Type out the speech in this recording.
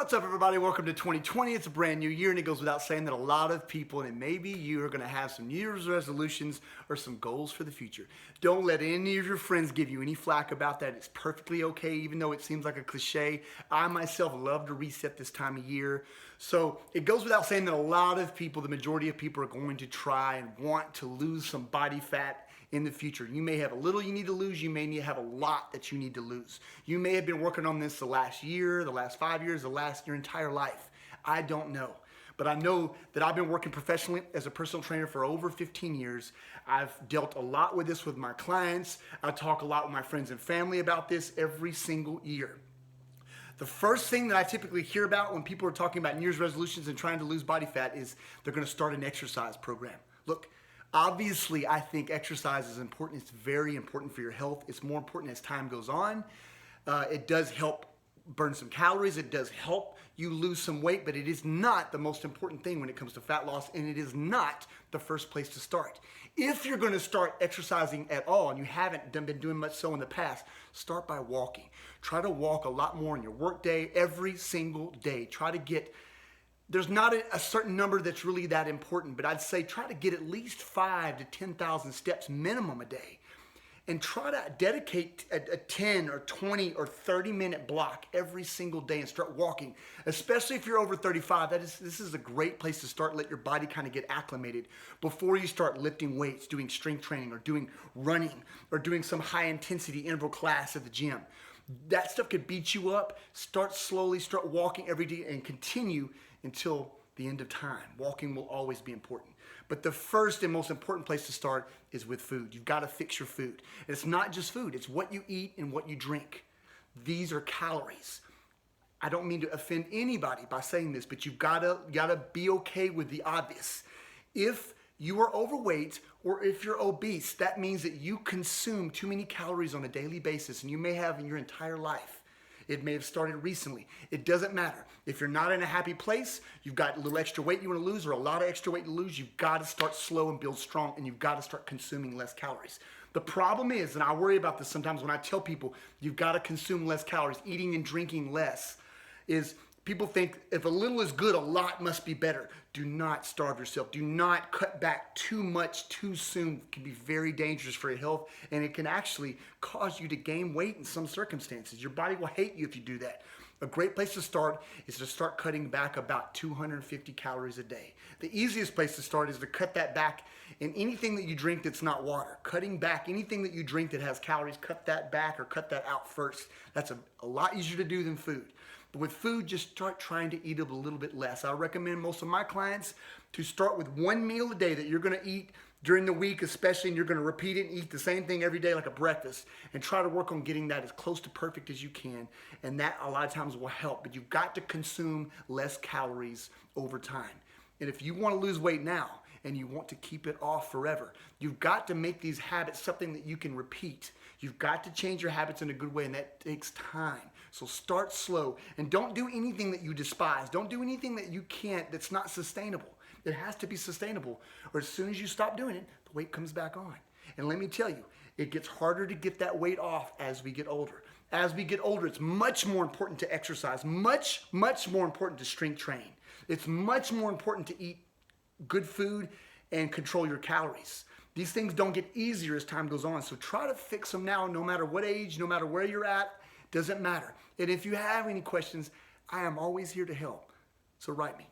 What's up, everybody? Welcome to 2020. It's a brand new year, and it goes without saying that a lot of people, and maybe you, are going to have some New Year's resolutions or some goals for the future. Don't let any of your friends give you any flack about that. It's perfectly okay, even though it seems like a cliche. I myself love to reset this time of year. So it goes without saying that a lot of people, the majority of people, are going to try and want to lose some body fat in the future. You may have a little you need to lose. You may need to have a lot that you need to lose. You may have been working on this the last year, the last 5 years, your entire life. I don't know. But I know that I've been working professionally as a personal trainer for over 15 years. I've dealt a lot with this with my clients. I talk a lot with my friends and family about this every single year. The first thing that I typically hear about when people are talking about New Year's resolutions and trying to lose body fat is they're going to start an exercise program. Look, obviously, I think exercise is important. It's very important for your health. It's more important as time goes on. It does help burn some calories. It does help you lose some weight, but it is not the most important thing when it comes to fat loss, and it is not the first place to start. If you're going to start exercising at all, and you haven't been doing much so in the past, start by walking. Try to walk a lot more in your work day, every single day. Try to get There's not a certain number that's really that important, but I'd say try to get at least 5,000 to 10,000 steps minimum a day. And try to dedicate a 10 or 20 or 30-minute block every single day and start walking. Especially if you're over 35, this is a great place to start. Let your body kind of get acclimated before you start lifting weights, doing strength training, or doing running, or doing some high-intensity interval class at the gym. That stuff could beat you up. Start slowly, start walking every day, and continue until the end of time. Walking will always be important. But the first and most important place to start is with food. You've got to fix your food. And it's not just food, it's what you eat and what you drink. These are calories. I don't mean to offend anybody by saying this, but you've got to be okay with the obvious. If you are overweight or if you're obese, that means that you consume too many calories on a daily basis, and you may have in your entire life. It may have started recently. It doesn't matter. If you're not in a happy place, you've got a little extra weight you want to lose or a lot of extra weight to lose, you've got to start slow and build strong, and you've got to start consuming less calories. The problem is, and I worry about this sometimes when I tell people you've got to consume less calories, eating and drinking less, is people think if a little is good, a lot must be better. Do not starve yourself. Do not cut back too much too soon. It can be very dangerous for your health, and it can actually cause you to gain weight in some circumstances. Your body will hate you if you do that. A great place to start is to start cutting back about 250 calories a day. The easiest place to start is to cut that back in anything that you drink that's not water. Cutting back anything that you drink that has calories, cut that back or cut that out first. That's a lot easier to do than food. But with food, just start trying to eat a little bit less. I recommend most of my clients to start with one meal a day that you're going to eat during the week, especially, and you're going to repeat it and eat the same thing every day like a breakfast, and try to work on getting that as close to perfect as you can. And that a lot of times will help, but you've got to consume less calories over time. And if you want to lose weight now and you want to keep it off forever, you've got to make these habits something that you can repeat. You've got to change your habits in a good way, and that takes time. So start slow, and don't do anything that you despise. Don't do anything that you can't, that's not sustainable. It has to be sustainable, or as soon as you stop doing it, the weight comes back on. And let me tell you, it gets harder to get that weight off as we get older. As we get older, it's much more important to exercise, much more important to strength train. It's much more important to eat good food and control your calories. These things don't get easier as time goes on, so try to fix them now, no matter what age, no matter where you're at, doesn't matter. And if you have any questions, I am always here to help, so write me.